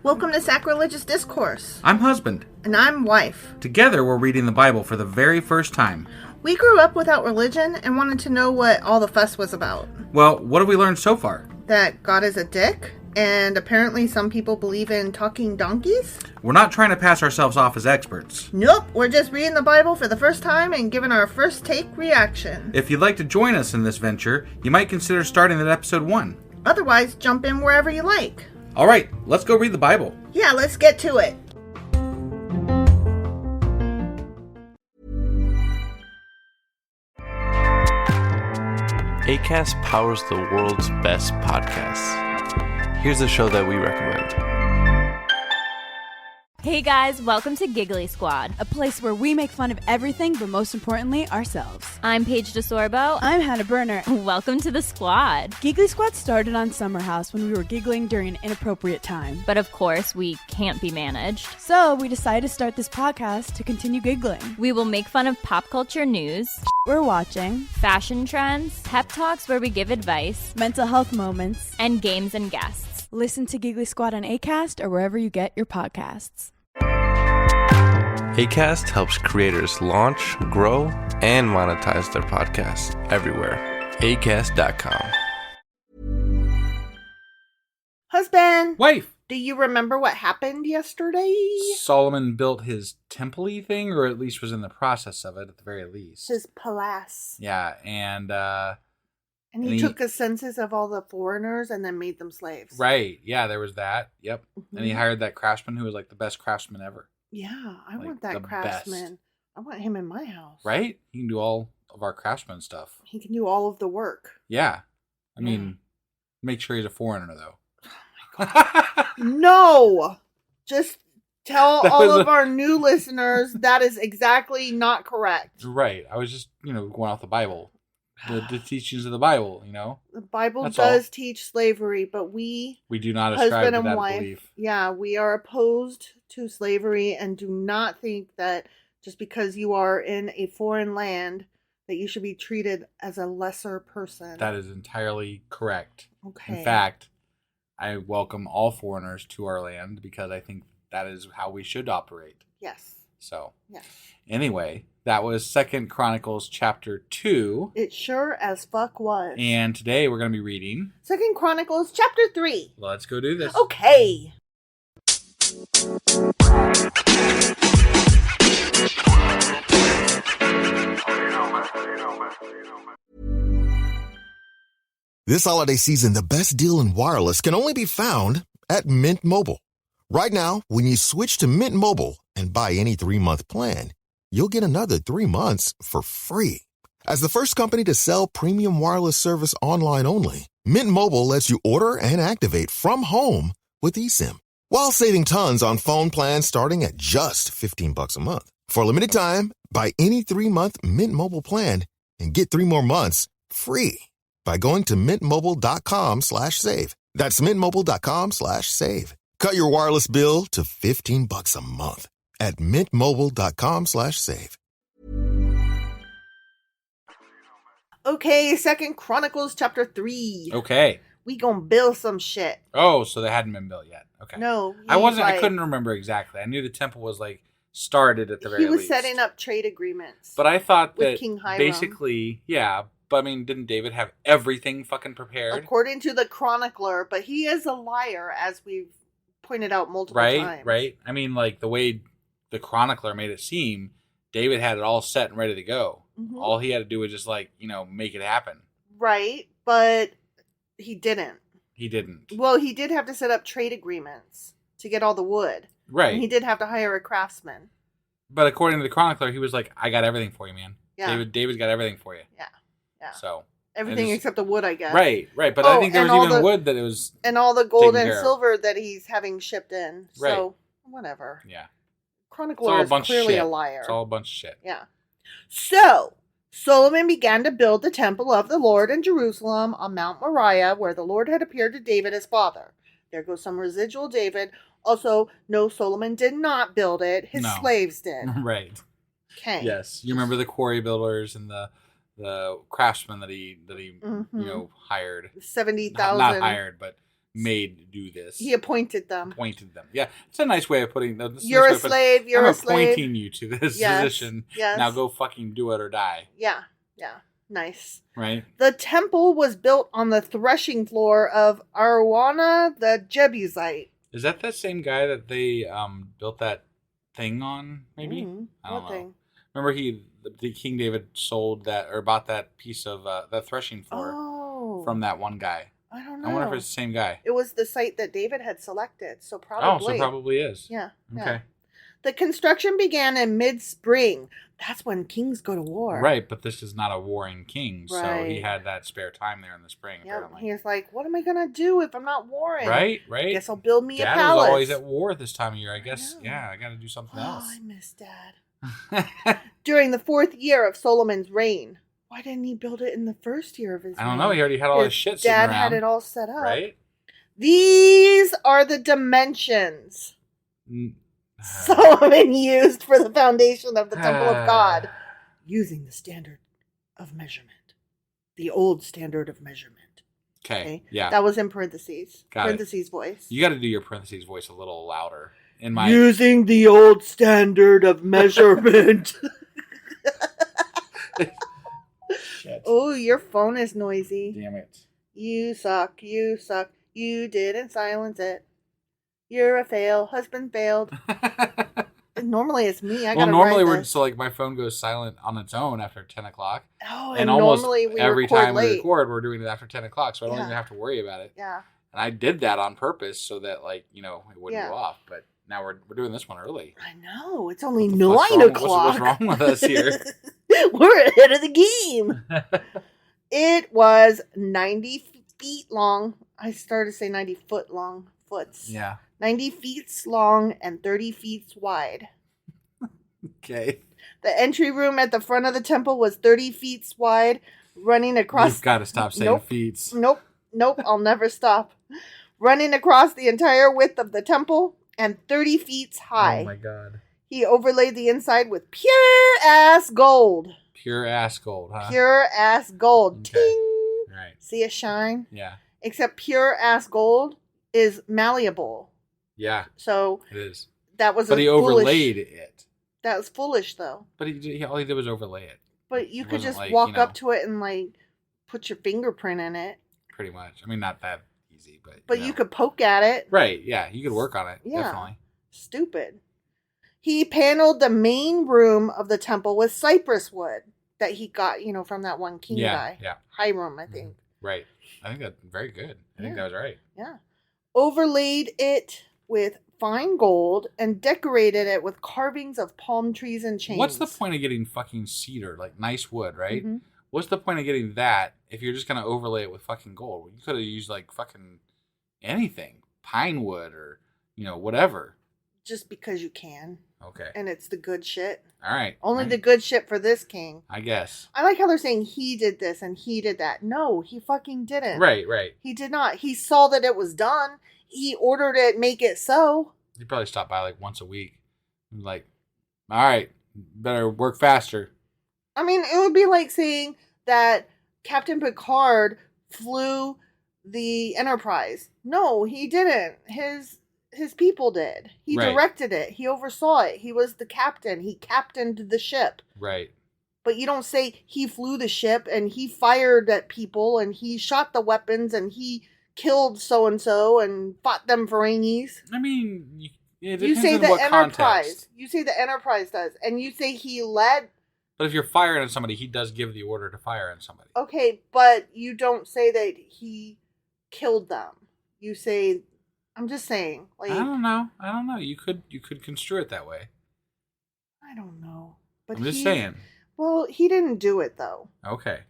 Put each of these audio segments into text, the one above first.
Welcome to Sacrilegious Discourse. I'm husband. And I'm wife. Together, we're reading the Bible for the very first time. We grew up without religion and wanted to know what all the fuss was about. Well, what have we learned so far? That God is a dick, and apparently some people believe in talking donkeys? We're not trying to pass ourselves off as experts. Nope, we're just reading the Bible for the first time and giving our first take reaction. If you'd like to join us in this venture, you might consider starting at episode 1. Otherwise, jump in wherever you like. All right, let's go read the Bible. Yeah, let's get to it. Acast powers the world's best podcasts. Here's a show that we recommend. Hey guys, welcome to Giggly Squad. A place where we make fun of everything, but most importantly, ourselves. I'm Paige DeSorbo. I'm Hannah Berner. Welcome to the squad. Giggly Squad started on Summer House when we were giggling during an inappropriate time. But of course, we can't be managed. So we decided to start this podcast to continue giggling. We will make fun of pop culture news, we're watching, fashion trends, pep talks where we give advice, mental health moments, and games and guests. Listen to Giggly Squad on Acast or wherever you get your podcasts. Acast helps creators launch, grow, and monetize their podcasts everywhere. Acast.com. Husband! Wife! Do you remember what happened yesterday? Solomon built his temple-y thing, or at least was in the process of it, at the very least. His palace. Yeah, and he took a census of all the foreigners and then made them slaves. Right, yeah, there was that. Yep. Mm-hmm. And he hired that craftsman who was like the best craftsman ever. Yeah, I Like, want that craftsman. best. I want him in my house. Right? He can do all of our craftsman stuff. He can do all of the work. Yeah. I mean, make sure he's a foreigner, though. No! Just tell all of our new listeners that is exactly not correct. Right. I was just, going off the Bible. The teachings of the Bible, The Bible That's does all. teach slavery, but we do not ascribe husband to and that wife, belief. yeah, we are opposed to slavery and do not think that just because you are in a foreign land that you should be treated as a lesser person. That is entirely correct. Okay. In fact, I welcome all foreigners to our land because I think that is how we should operate. Yes. So, Yes. Anyway, that was 2 Chronicles chapter 2. It sure as fuck was. And today we're going to be reading 2 Chronicles chapter 3. Let's go do this. Okay. This holiday season, the best deal in wireless can only be found at Mint Mobile. Right now, when you switch to Mint Mobile and buy any 3-month plan, you'll get another 3 months for free. As the first company to sell premium wireless service online only, Mint Mobile lets you order and activate from home with eSIM, while saving tons on phone plans starting at just $15 a month. For a limited time, buy any 3-month Mint Mobile plan and get 3 more months free by going to mintmobile.com/save. That's mintmobile.com/save. Cut your wireless bill to $15 a month at mintmobile.com/save. Okay, 2 Chronicles chapter 3. Okay. We gonna build some shit. Oh, so they hadn't been built yet. Okay. No. I couldn't remember exactly. I knew the temple was started at the very least. He was setting up trade agreements. But I thought with that King Hiram. basically, yeah. But I mean, didn't David have everything fucking prepared? According to the chronicler, but he is a liar, as we've pointed out multiple times. Right. I mean, the way the chronicler made it seem, David had it all set and ready to go. Mm-hmm. All he had to do was just make it happen. Right, but he didn't. He didn't. Well, he did have to set up trade agreements to get all the wood. Right. And he did have to hire a craftsman. But according to the chronicler, he was like, I got everything for you, man. Yeah. David's got everything for you. Yeah. So everything except the wood, I guess. Right. But I think there was even wood that it was and all the gold and care of. silver that he's having shipped in. Right. So whatever. Yeah. Chronicler is clearly a liar. It's all a bunch of shit. Yeah. So Solomon began to build the temple of the Lord in Jerusalem on Mount Moriah, where the Lord had appeared to David his father. There goes some residual David. Also, no, Solomon did not build it. His slaves did. Right. Okay. Yes. You remember the quarry builders and the craftsman that he Mhm. hired. 70,000. Not hired, but made do this. He appointed them. Appointed them. Yeah, it's a nice way of putting. You're a slave. You're I'm a slave. appointing you to this Yes, position. yes. Now go fucking do it or die. Yeah. Nice. Right. The temple was built on the threshing floor of Araunah the Jebusite. Is that same guy that they built that thing on? Maybe. I don't What know. thing? Remember the King David sold that or bought that piece of that threshing floor from that one guy. I don't know. I wonder if it's the same guy. It was the site that David had selected, so probably. Oh, so probably is. Yeah. Okay. The construction began in mid-spring. That's when kings go to war. Right, but this is not a warring king, so he Right. had that spare time there in the spring. Yeah. Apparently. He was like, "What am I gonna do if I'm not warring? Right. Guess I'll build me a Dad palace." was always at war this time of year. I guess. know. Yeah, I got to do something Oh, else. I miss Dad. During the 4th year of Solomon's reign. Why didn't he build it in the first year of his I reign? don't know. He already had all his shit sitting Dad around. had it all set up. Right. These are the dimensions Mm. Solomon used for the foundation of the temple of God, using the standard of measurement, the old standard of measurement. Okay. Yeah. That was in parentheses. Got it. Parentheses voice. You got to do your parentheses voice a little louder. In my Using the old standard of measurement. shit. Oh, your phone is noisy. Damn it. You suck. You suck. You didn't silence it. You're a fail. Husband failed. Normally it's me. I Well, gotta normally write we're this. so like my phone goes silent on its own after 10 o'clock. Oh, And and almost normally we every record time we late. record, we're doing it after 10 o'clock, so I don't Yeah. even have to worry about it. Yeah. And I did that on purpose so that, like, it wouldn't Yeah. go off. But now we're doing this one early. I know. It's only What's 9 wrong- o'clock. What's wrong with us here? We're ahead of the game. It was 90 feet long. I started to say 90 foot long. Foots. Yeah. 90 feet long and 30 feet wide. Okay. The entry room at the front of the temple was 30 feet wide, running across. You've got to stop saying Nope. feet. Nope. I'll never stop. Running across the entire width of the temple and 30 feet high. Oh my god. He overlaid the inside with pure ass gold. Pure ass gold, huh? Pure ass gold. Okay. Ting. Right. See it shine? Yeah. Except pure ass gold is malleable. Yeah, So it is. that was But he overlaid it. That was foolish though. But all he did was overlay it. But you It could wasn't just like, walk up to it and like put your fingerprint in it. Pretty much. I mean, not that easy, but. But you could poke at it. Right, yeah. You could work on it. Yeah. Definitely. Stupid. He paneled the main room of the temple with cypress wood that he got, from that one king guy. Yeah. Hiram, I think. Right. I think that's very good. I think Yeah. that was right. Yeah. Overlaid it with fine gold and decorated it with carvings of palm trees and chains. What's the point of getting fucking cedar, like nice wood, right? Mhm. What's the point of getting that if you're just going to overlay it with fucking gold? You could have used like fucking anything. Pine wood or, whatever. Just because you can. Okay. And it's the good shit. All right. Only All the right. good shit for this king. I guess. I like how they're saying he did this and he did that. No, he fucking didn't. Right. He did not. He saw that it was done. He ordered it, make it so. You probably stop by like once a week. Like, all right, better work faster. I mean, it would be like saying that Captain Picard flew the Enterprise. No, he didn't. His people did. He Right. directed it. He oversaw it. He was the captain. He captained the ship. Right. But you don't say he flew the ship and he fired at people and he shot the weapons and he killed so and so and fought them Ferengis. I mean, it You depends say on the what Enterprise. context. You say the Enterprise does, and you say he led. But if you're firing on somebody, he does give the order to fire on somebody. Okay, but you don't say that he killed them. You say, I'm just saying, like I don't know. You could construe it that way. I don't know. But I'm just saying. Well, he didn't do it though. Okay.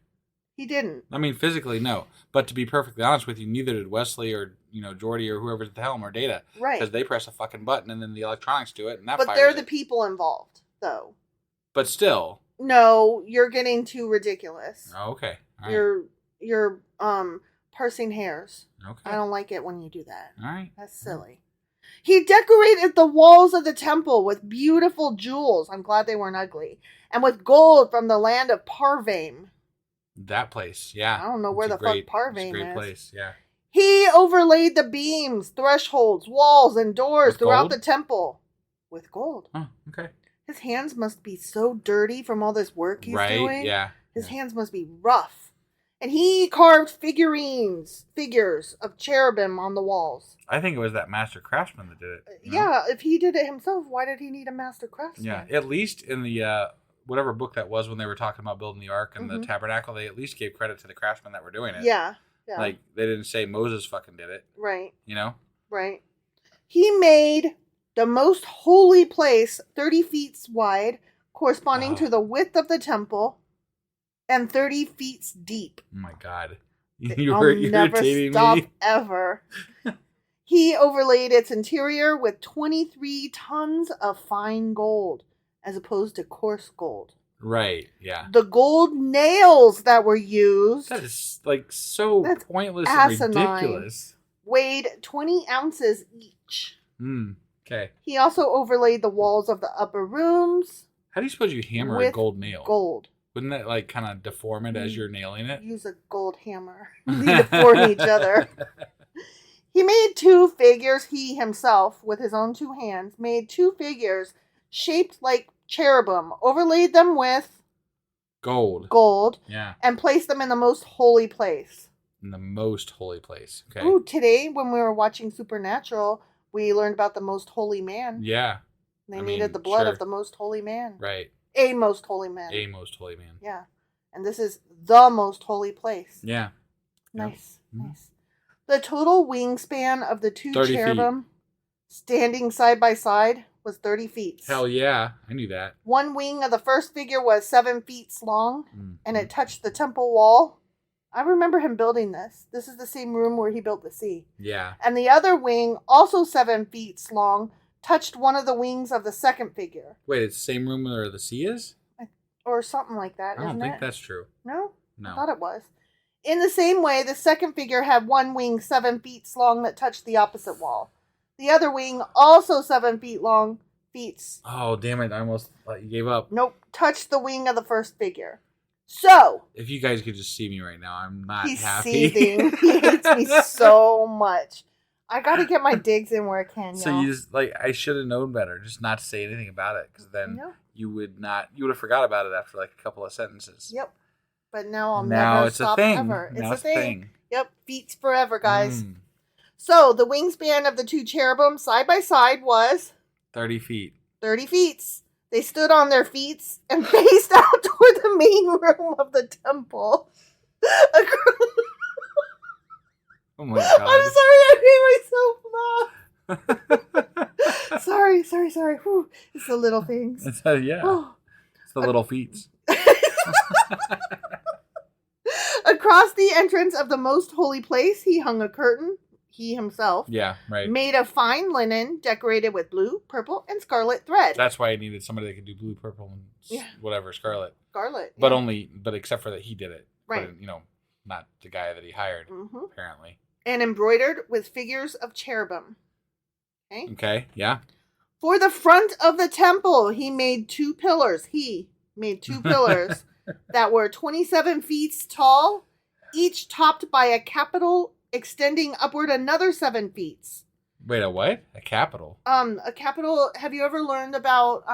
He didn't. I mean, physically, no. But to be perfectly honest with you, neither did Wesley or Geordi or whoever's at the helm or Data, Right. because they press a fucking button and then the electronics do it, and that. But fires they're the it. people involved, though. But still. No, you're getting too ridiculous. Oh, okay. All right. You're parsing hairs. Okay. I don't like it when you do that. All right. That's silly. He decorated the walls of the temple with beautiful jewels. I'm glad they weren't ugly. And with gold from the land of Parvaim. That place, yeah. I don't know where It's a the fuck great- Parvane It's a great is. place, yeah. He overlaid the beams, thresholds, walls, and doors With throughout gold? the temple with gold. Oh, okay. His hands must be so dirty from all this work he's Right, doing. yeah. His hands must be rough. And he carved figures of cherubim on the walls. I think it was that master craftsman that did it. you know? Yeah, if he did it himself, why did he need a master craftsman? Yeah, at least in the whatever book that was when they were talking about building the ark and the tabernacle, they at least gave credit to the craftsmen that were doing it. Yeah. Like, they didn't say Moses fucking did it. Right. You know? Right. He made the most holy place 30 feet wide, corresponding to the width of the temple, and 30 feet deep. Oh my God. I'll You're never irritating stop me. ever. He overlaid its interior with 23 tons of fine gold, as opposed to coarse gold. Right, yeah. The gold nails that were used That is, like, so That's pointless asinine. and ridiculous. weighed 20 ounces each. Okay. He also overlaid the walls of the upper rooms How do you suppose you hammer a with gold nail? gold. Wouldn't that, like, kind of deform it as you're nailing it? Use a gold hammer. They deform each other. He made 2 figures, he himself, with his own 2 hands, made 2 figures shaped like cherubim, overlaid them with Gold. Yeah. and placed them in the most holy place. In the most holy place. Okay. Ooh, today, when we were watching Supernatural, we learned about the most holy man. Yeah. They I needed mean, the blood sure. of the most holy man. Right. A most holy man. A most holy man. Yeah. And this is the most holy place. Yeah. Nice. Yep. Nice. The total wingspan of the 2 30 feet. cherubim standing side by side was 30 feet. Hell yeah. I knew that. One wing of the first figure was 7 feet long, Mm. and it touched the temple wall. I remember him building this. This is the same room where he built the sea. Yeah. And the other wing, also 7 feet long, touched one of the wings of the second figure. Wait, it's the same room where the sea is? Or something like that, I don't isn't think it? that's true. No? No. I thought it was. In the same way, the second figure had one wing 7 feet long that touched the opposite wall. The other wing, also 7 feet long, Oh, damn it. I almost thought you gave up. touched the wing of the first figure. So, If you guys could just see me right now, I'm not he's happy. seething. He hates me so much. I gotta get my digs in where I can, y'all. So you just, like, I should have known better, just not to say anything about it, because then No. you would have forgot about it after like a couple of sentences. Yep. But now I'll Now never it's a stop thing. ever. Now It's a thing. Yep, feet's forever, guys. Mm, So, the wingspan of the 2 cherubim side by side was 30 feet. 30 feet. They stood on their feet and faced out toward the main room of the temple. Oh my god. I'm sorry, I made myself laugh. sorry. Whew. It's the little things. It's, yeah. Oh. It's the little feet. Across the entrance of the most holy place, he hung a curtain, he himself, Yeah, right. made of fine linen decorated with blue, purple, and scarlet thread. That's why I needed somebody that could do blue, purple, and whatever, scarlet. Scarlet. But yeah. but except for that he did it. Right. But, not the guy that he hired, Mhm. apparently. And embroidered with figures of cherubim. Okay. Okay, yeah. For the front of the temple, he made 2 pillars. He made 2 pillars that were 27 feet tall, each topped by a capital extending upward another 7 feet. Wait, a what? A capital? A capital, have you ever learned about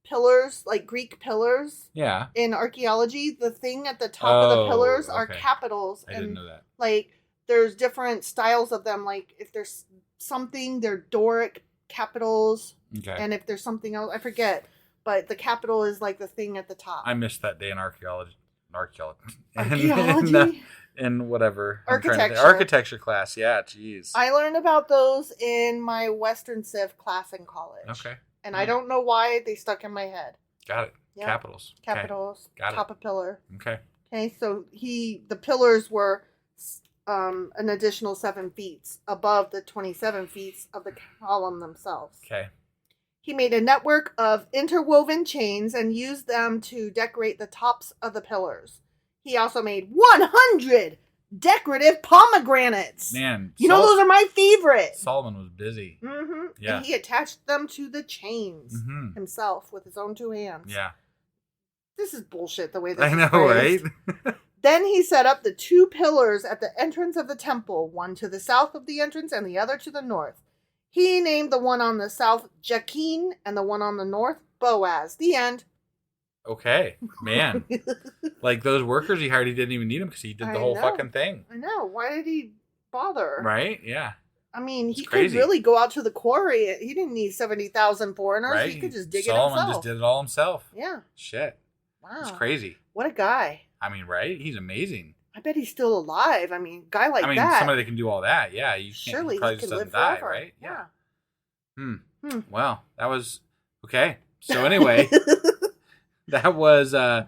pillars, like Greek pillars? Yeah. In archaeology, the thing at the top of the pillars are okay. capitals. I didn't know that. Like, there's different styles of them. Like, if there's something, they're Doric capitals. Okay. And if there's something else, I forget. But the capital is like the thing at the top. I missed that day in archaeology. Archaeology? In whatever. I'm trying to think. Architecture. Architecture class. Yeah, jeez. I learned about those in my Western Civ class in college. Okay. And I don't know why they stuck in my head. Got it. Yeah. Capitals. Okay. Capitals. Got it. Top of pillar. Okay. Okay, so the pillars were an additional 7 feet above the 27 feet of the column themselves. Okay. He made a network of interwoven chains and used them to decorate the tops of the pillars. He also made 100 decorative pomegranates. Man. You know, those are my favorite. Solomon was busy. Mm-hmm. Yeah. And he attached them to the chains Mhm. himself with his own 2 hands. Yeah. This is bullshit the way this I is know, phrased. right? Then he set up the 2 pillars at the entrance of the temple, one to the south of the entrance and the other to the north. He named the one on the south Jachin and the one on the north Boaz. The end. Okay, man. Like those workers he hired, he didn't even need them because he did the whole fucking thing. I know. Why did he bother? Right? Yeah. I mean, he could crazy. really go out to the quarry. He didn't need 70,000 foreigners. Right? He could just dig it Solomon himself. just did it all himself. Yeah. Shit. Wow. It's crazy. What a guy. I mean, right? He's amazing. I bet he's still alive. I mean, guy like I mean, that. somebody that can do all that. Yeah. You can't, Surely he probably he just could doesn't live die, forever. right? Yeah. Yeah. Well, that was okay. So anyway, that was 2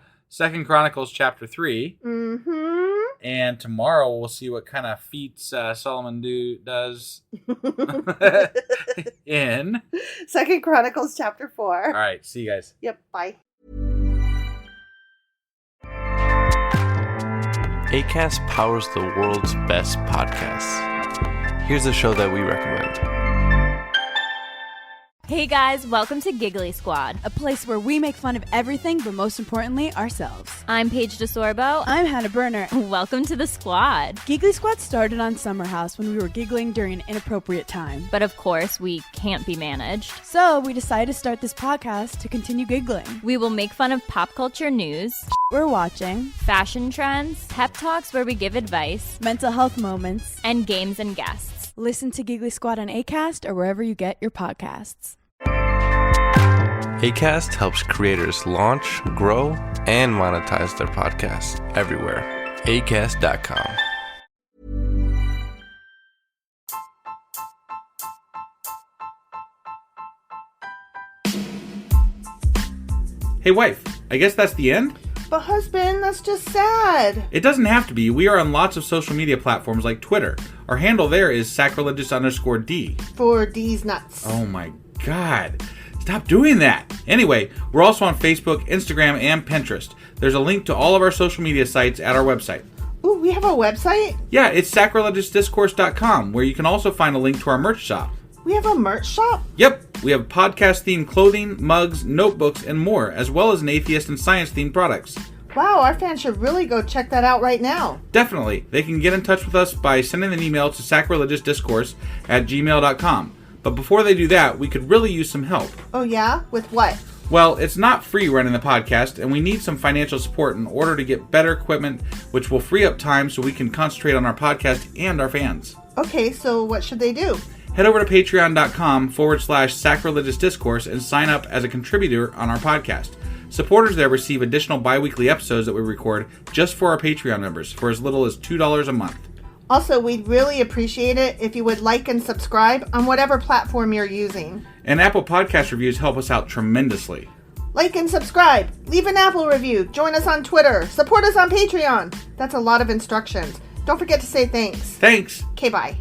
Chronicles chapter 3. Mm-hmm. And tomorrow we'll see what kind of feats Solomon does in 2 Chronicles chapter 4. All right, see you guys. Yep, bye. Acast powers the world's best podcasts. Here's a show that we recommend. Hey guys, welcome to Giggly Squad. A place where we make fun of everything, but most importantly, ourselves. I'm Paige DeSorbo. I'm Hannah Berner. Welcome to the squad. Giggly Squad started on Summer House when we were giggling during an inappropriate time. But of course, we can't be managed. So we decided to start this podcast to continue giggling. We will make fun of pop culture news, We're watching fashion trends, pep talks where we give advice, mental health moments. and games and guests. Listen to Giggly Squad on Acast or wherever you get your podcasts. Acast helps creators launch, grow, and monetize their podcasts everywhere. Acast.com. Hey, wife, I guess that's the end? But husband, that's just sad. It doesn't have to be. We are on lots of social media platforms like Twitter. Our handle there is sacrilegious_D. For D's nuts. Oh my God. Stop doing that. Anyway, we're also on Facebook, Instagram, and Pinterest. There's a link to all of our social media sites at our website. Ooh, we have a website? Yeah, it's sacrilegiousdiscourse.com, where you can also find a link to our merch shop. We have a merch shop? Yep, we have podcast-themed clothing, mugs, notebooks, and more, as well as an atheist and science-themed products. Wow, our fans should really go check that out right now. Definitely. They can get in touch with us by sending an email to sacrilegiousdiscourse@gmail.com. But before they do that, we could really use some help. Oh yeah? With what? Well, it's not free running the podcast, and we need some financial support in order to get better equipment, which will free up time so we can concentrate on our podcast and our fans. Okay, so what should they do? Head over to patreon.com/sacrilegiousdiscourse and sign up as a contributor on our podcast. Supporters there receive additional bi-weekly episodes that we record just for our Patreon members for as little as $2 a month. Also, we'd really appreciate it if you would like and subscribe on whatever platform you're using. And Apple Podcast reviews help us out tremendously. Like and subscribe. Leave an Apple review. Join us on Twitter. Support us on Patreon. That's a lot of instructions. Don't forget to say thanks. Thanks! Okay, bye.